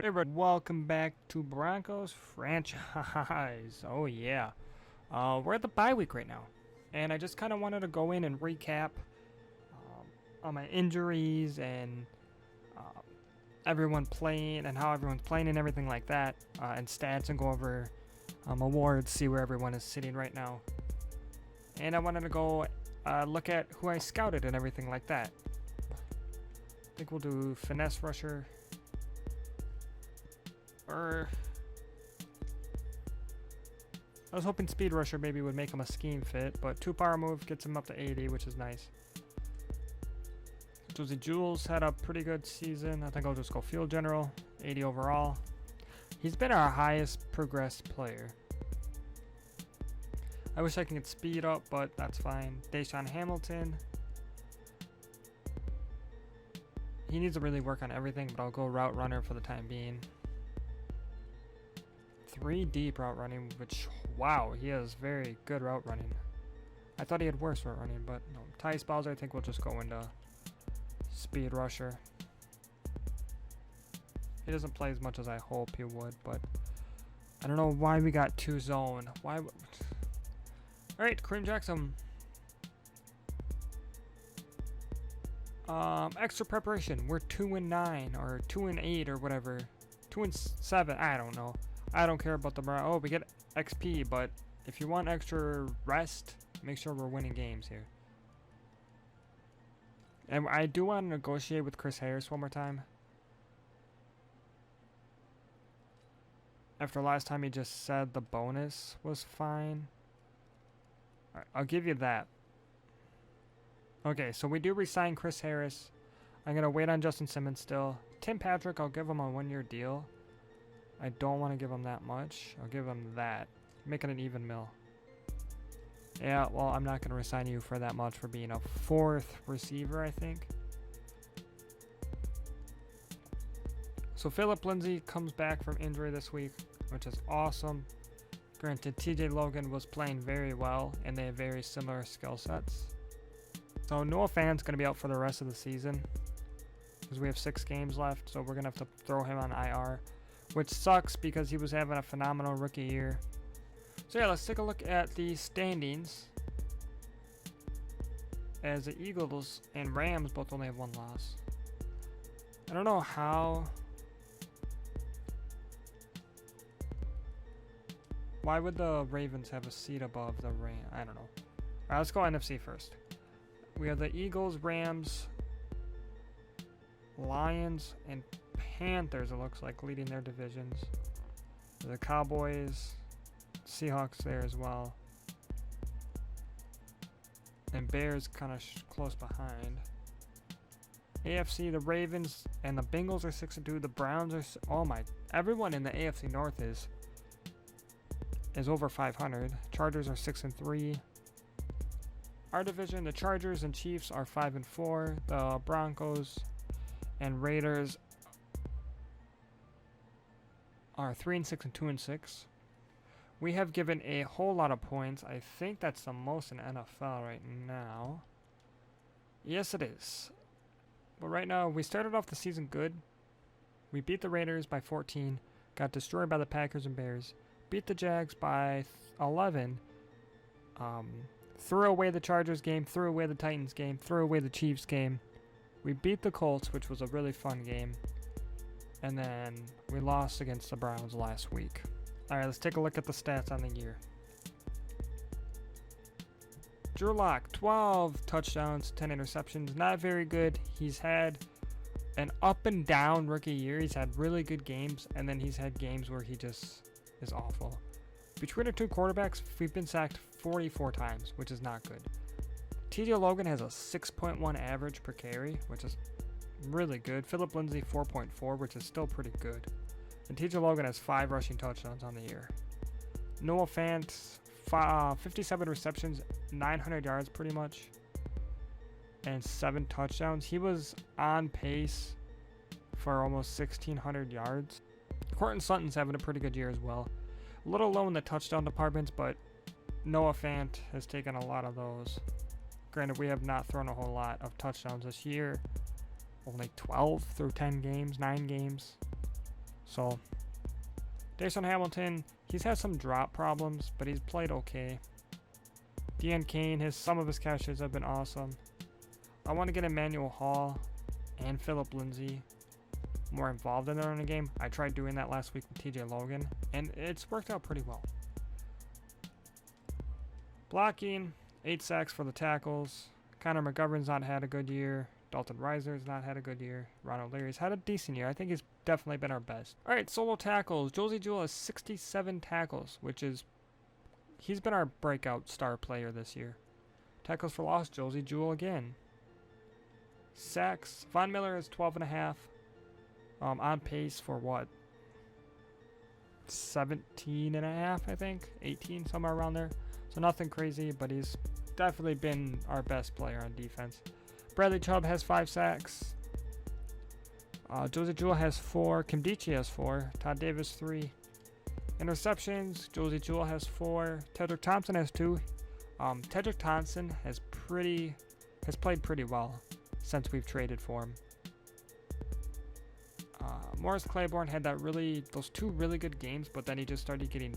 Hey everybody, welcome back to Broncos franchise. Oh yeah, we're at the bye week right now, and I just kind of wanted to go in and recap on my injuries and um, everyone playing and how everyone's playing and everything like that, and stats, and go over awards, see where everyone is sitting right now. And I wanted to go look at who I scouted and everything like that. I think we'll do finesse rusher. Or I was hoping speed rusher maybe would make him a scheme fit, but 2 power move gets him up to 80, which is nice. Josie Jules had a pretty good season. I think I'll just go field general, 80 overall. He's been our highest progressed player. I wish I could get speed up, but that's fine. Deshaun Hamilton. He needs to really work on everything, but I'll go route runner for the time being. 3 deep route running, which, wow, he has very good route running. I thought he had worse route running, but no. Tyus Bowser, I think we'll just go into speed rusher. He doesn't play as much as I hope he would, but I don't know why we got 2 zone. Why? Alright, Kareem Jackson. Extra preparation. We're 2-9 or 2-8 or whatever. 2-7. I don't know. I don't care about the oh, we get XP, but if you want extra rest, make sure we're winning games here. And I do want to negotiate with Chris Harris one more time. After last time he just said the bonus was fine. Alright, I'll give you that. Okay, so we do resign Chris Harris. I'm going to wait on Justin Simmons still. Tim Patrick, I'll give him a 1-year deal. I don't want to give him that much. I'll give him that. Make it an even mill. Yeah, well, I'm not going to resign you for that much for being a 4th receiver, I think. So Philip Lindsay comes back from injury this week, which is awesome. Granted, TJ Logan was playing very well, and they have very similar skill sets. So Noah Fant's going to be out for the rest of the season, because we have 6 games left, so we're going to have to throw him on IR. Which sucks because he was having a phenomenal rookie year. So yeah, let's take a look at the standings. As the Eagles and Rams both only have 1 loss. I don't know how. Why would the Ravens have a seat above the Rams? I don't know. Alright, let's go NFC first. We have the Eagles, Rams, Lions, and Panthers, it looks like, leading their divisions. The Cowboys, Seahawks there as well. And Bears kind of close behind. AFC, the Ravens and the Bengals are 6-2. The Browns are, oh my, everyone in the AFC North is over 500. Chargers are 6-3. Our division, the Chargers and Chiefs are 5-4. The Broncos and Raiders are 3-6 and 2-6. We have given a whole lot of points. I think that's the most in NFL right now. Yes, it is. But right now, we started off the season good. We beat the Raiders by 14. Got destroyed by the Packers and Bears. Beat the Jags by 11. Threw away the Chargers game. Threw away the Titans game. Threw away the Chiefs game. We beat the Colts, which was a really fun game. And then we lost against the Browns last week. Alright, let's take a look at the stats on the year. Drew Lock, 12 touchdowns, 10 interceptions. Not very good. He's had an up and down rookie year. He's had really good games, and then he's had games where he just is awful. Between our 2 quarterbacks, we've been sacked 44 times, which is not good. TJ Logan has a 6.1 average per carry, which is really good. Philip Lindsay 4.4, which is still pretty good. And TJ Logan has 5 rushing touchdowns on the year. Noah Fant, 57 receptions, 900 yards pretty much, and 7 touchdowns. He was on pace for almost 1,600 yards. Courtland Sutton's having a pretty good year as well. A little low in the touchdown departments, but Noah Fant has taken a lot of those. Granted, we have not thrown a whole lot of touchdowns this year. Only 12 through 10 games, 9 games. So, Dayson Hamilton, he's had some drop problems, but he's played okay. Dean Kane, some of his catches have been awesome. I want to get Emmanuel Hall and Philip Lindsay more involved in the running game. I tried doing that last week with TJ Logan, and it's worked out pretty well. Blocking, 8 sacks for the tackles. Connor McGovern's not had a good year. Dalton Reiser's not had a good year. Ron O'Leary's had a decent year. I think he's definitely been our best. All right, solo tackles. Josie Jewell has 67 tackles, which is... he's been our breakout star player this year. Tackles for loss, Josie Jewell again. Sacks, Von Miller is 12.5. On pace for what? 17.5, I think. 18, somewhere around there. So nothing crazy, but he's definitely been our best player on defense. Bradley Chubb has 5 sacks. Josie Jewell has 4. Kimdichie has 4. Todd Davis 3. Interceptions, Josie Jewell has 4. Tedrick Thompson has 2. Tedrick Thompson has played pretty well since we've traded for him. Morris Claiborne had those 2 really good games, but then he just started getting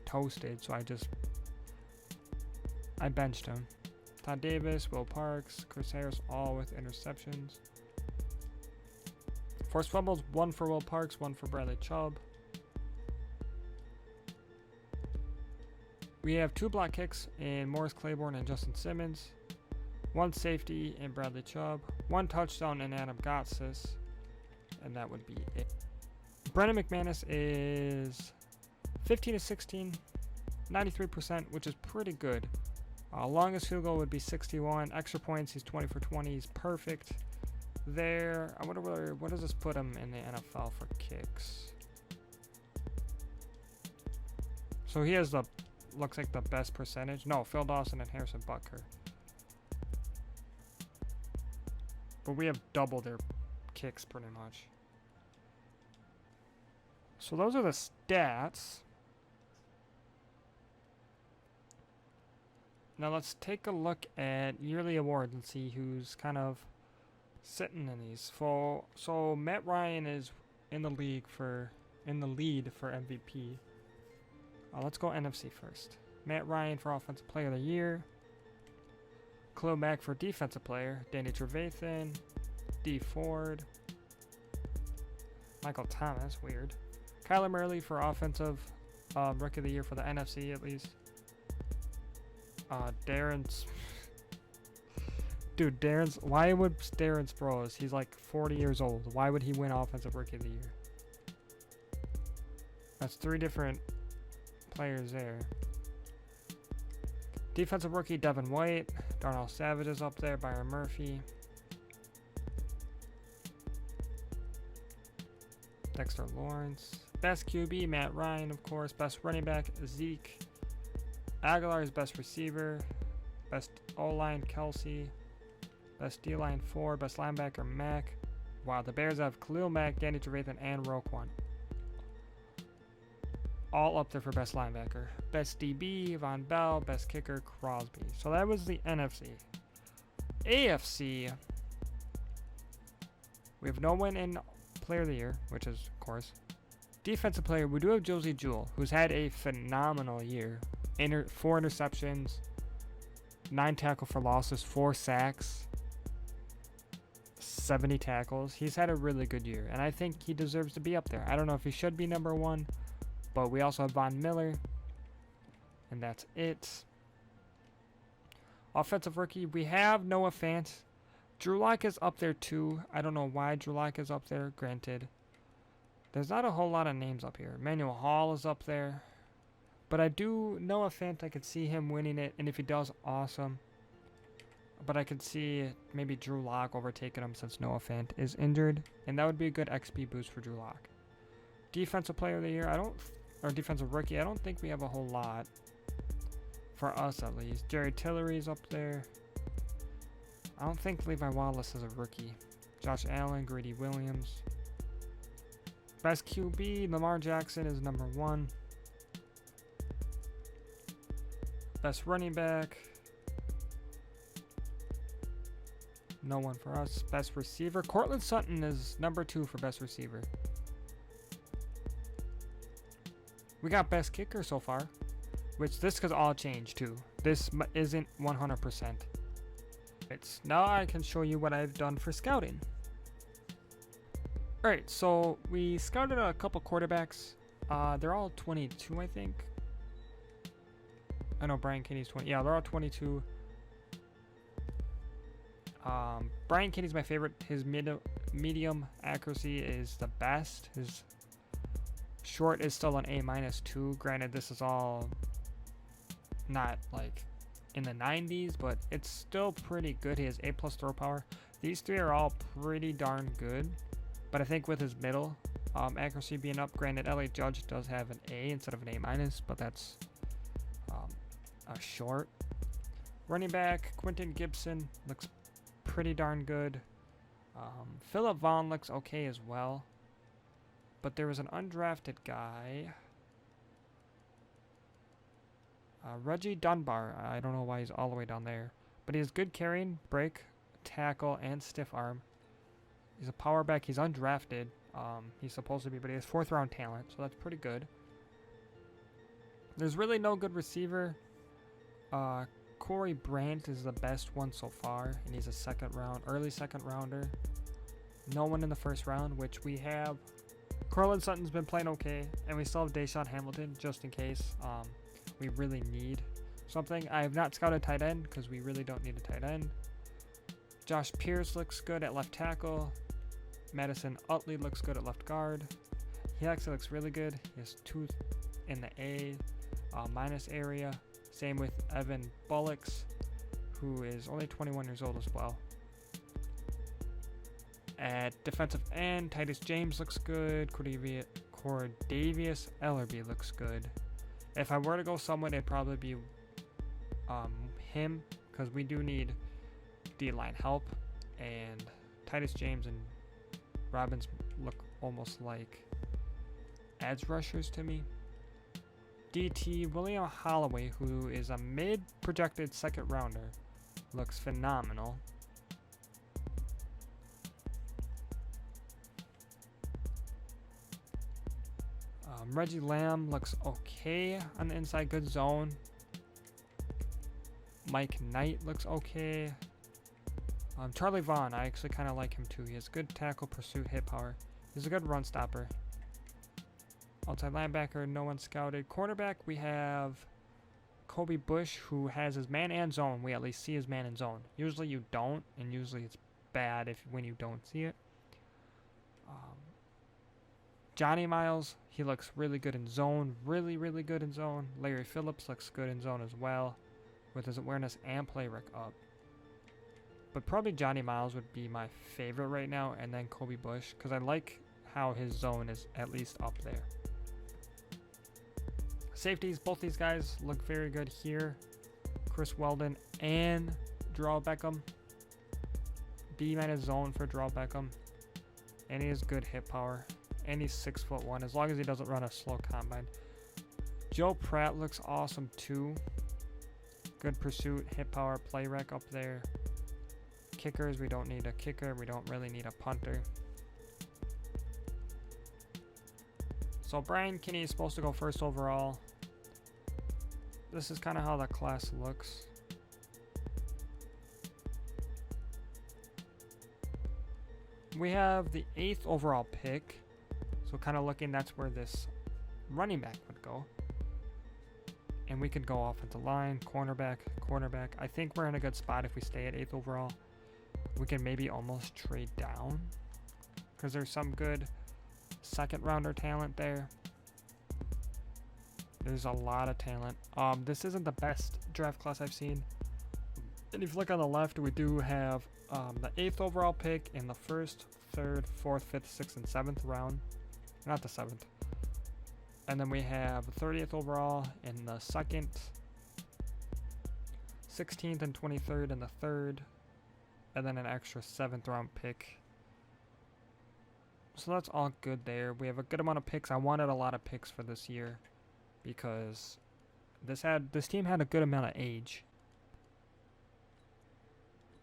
toasted, so I benched him. Todd Davis, Will Parks, Chris Harris, all with interceptions. Forced fumbles, 1 for Will Parks, 1 for Bradley Chubb. We have 2 block kicks in Morris Claiborne and Justin Simmons. 1 safety in Bradley Chubb. 1 touchdown in Adam Gotsis. And that would be it. Brendan McManus is 15-16, 93%, which is pretty good. Longest field goal would be 61. Extra points, he's 20 for 20. He's perfect there. I wonder what does this put him in the NFL for kicks? So he has looks like the best percentage. No, Phil Dawson and Harrison Butker. But we have double their kicks pretty much. So those are the stats. Now let's take a look at yearly awards and see who's kind of sitting in these. So Matt Ryan is in the lead for MVP. Let's go NFC first. Matt Ryan for Offensive Player of the Year. Khalil Mack for Defensive Player. Danny Trevathan. D Ford. Michael Thomas, weird. Kyler Murray for Offensive Rookie of the Year for the NFC at least. Why would Darren Sproles? He's like 40 years old. Why would he win Offensive Rookie of the Year? That's 3 different players there. Defensive Rookie, Devin White. Darnell Savage is up there. Byron Murphy. Dexter Lawrence. Best QB, Matt Ryan, of course. Best running back, Zeke. Aguilar is best receiver. Best O-line, Kelsey. Best D-line, Ford. Best linebacker, Mack. Wow, the Bears have Khalil Mack, Danny Trevathan, and Roquan. All up there for best linebacker. Best DB, Von Bell. Best kicker, Crosby. So that was the NFC. AFC. We have no one in Player of the Year, which is, of course. Defensive player, we do have Josie Jewell, who's had a phenomenal year. 4 interceptions, 9 tackle for losses, 4 sacks, 70 tackles. He's had a really good year, and I think he deserves to be up there. I don't know if he should be number 1, but we also have Von Miller, and that's it. Offensive rookie, we have Noah Fant. Drew Lock is up there too. I don't know why Drew Lock is up there, granted. There's not a whole lot of names up here. Emmanuel Hall is up there. But I do, Noah Fant, I could see him winning it, and if he does, awesome. But I could see maybe Drew Lock overtaking him since Noah Fant is injured, and that would be a good XP boost for Drew Lock. Defensive player of the year, or defensive rookie, I don't think we have a whole lot. For us, at least. Jerry Tillery's up there. I don't think Levi Wallace is a rookie. Josh Allen, Greedy Williams. Best QB, Lamar Jackson is number 1. Best running back. No one for us. Best receiver. Cortland Sutton is number 2 for best receiver. We got best kicker so far, which this could all change too. This isn't 100%. It's now I can show you what I've done for scouting. Alright, so we scouted a couple quarterbacks. They're all 22, I think. I know Brian Kinney's 20. Yeah, they're all 22. Brian Kinney's my favorite. His medium accuracy is the best. His short is still an A-2. Granted, this is all not like in the 90s, but it's still pretty good. He has A+ throw power. These three are all pretty darn good. But I think with his middle accuracy being up, granted, LA Judge does have an A instead of an A-, but that's a short. Running back, Quentin Gibson looks pretty darn good. Philip Vaughn looks okay as well. But there was an undrafted guy. Reggie Dunbar. I don't know why he's all the way down there. But he has good carrying, break, tackle, and stiff arm. He's a power back. He's undrafted. He's supposed to be, but he has 4th round talent, so that's pretty good. There's really no good receiver. Corey Brandt is the best one so far, and he's a early second rounder. No one in the 1st round, which we have. Cortland Sutton's been playing okay, and we still have Deshaun Hamilton just in case we really need something. I have not scouted tight end because we really don't need a tight end. Josh Pierce looks good at left tackle. Madison Utley looks good at left guard. He actually looks really good. He has 2 in the A- area. Same with Evan Bullocks, who is only 21 years old as well. At defensive end, Titus James looks good. Cordavius Ellerby looks good. If I were to go someone, it'd probably be him, because we do need D-line help. And Titus James and Robbins look almost like edge rushers to me. DT William Holloway, who is a mid-projected 2nd rounder, looks phenomenal. Reggie Lamb looks okay on the inside, good zone. Mike Knight looks okay. Charlie Vaughn, I actually kind of like him too. He has good tackle, pursuit, hit power. He's a good run stopper. Outside linebacker, no one scouted. Cornerback, we have Kobe Bush, who has his man and zone. We at least see his man and zone. Usually you don't, and usually it's bad when you don't see it. Johnny Miles, he looks really good in zone. Really, really good in zone. Larry Phillips looks good in zone as well, with his awareness and play rec up. But probably Johnny Miles would be my favorite right now, and then Kobe Bush, because I like how his zone is at least up there. Safeties, both these guys look very good here. Chris Weldon and Jarrell Beckham. B- zone for Jarrell Beckham. And he has good hit power. And he's 6'1", as long as he doesn't run a slow combine. Joe Pratt looks awesome too. Good pursuit, hit power, play rec up there. Kickers, we don't need a kicker. We don't really need a punter. So Brian Kinney is supposed to go 1st overall. This is kind of how the class looks. We have the 8th overall pick. So kind of looking, that's where this running back would go. And we could go offensive line, cornerback. I think we're in a good spot if we stay at 8th overall. We can maybe almost trade down, because there's some good 2nd rounder talent there. There's a lot of talent. This isn't the best draft class I've seen. And if you look on the left, we do have the 8th overall pick in the 1st, 3rd, 4th, 5th, 6th, and 7th round. Not the 7th. And then we have 30th overall in the 2nd, 16th and 23rd in the 3rd, and then an extra 7th round pick. So that's all good there. We have a good amount of picks. I wanted a lot of picks for this year because this team had a good amount of age.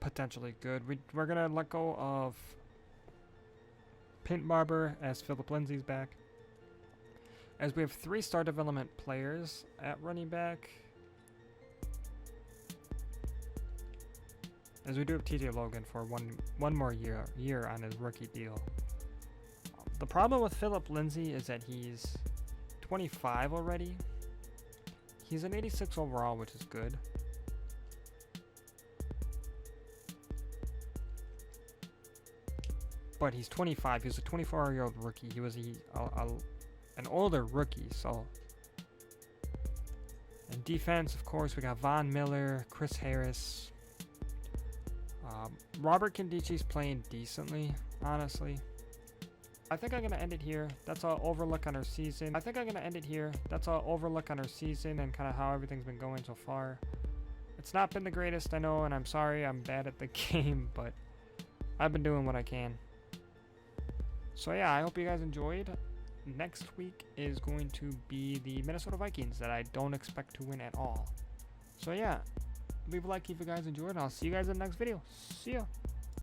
Potentially good. We're gonna let go of Pint Barber as Philip Lindsay's back. as we have 3 star development players at running back. As we do have TJ Logan for one more year on his rookie deal. The problem with Philip Lindsay is that he's 25 already. He's an 86 overall, which is good. But he's 25. He's a 24-year-old rookie. He was an older rookie, so. In defense, of course, we got Von Miller, Chris Harris. Robert Condici's playing decently, honestly. I think I'm going to end it here. That's our overlook on our season. And kind of how everything's been going so far. It's not been the greatest, I know, and I'm sorry I'm bad at the game, but I've been doing what I can. So yeah, I hope you guys enjoyed. Next week is going to be the Minnesota Vikings that I don't expect to win at all. So yeah, leave a like if you guys enjoyed, and I'll see you guys in the next video. See ya.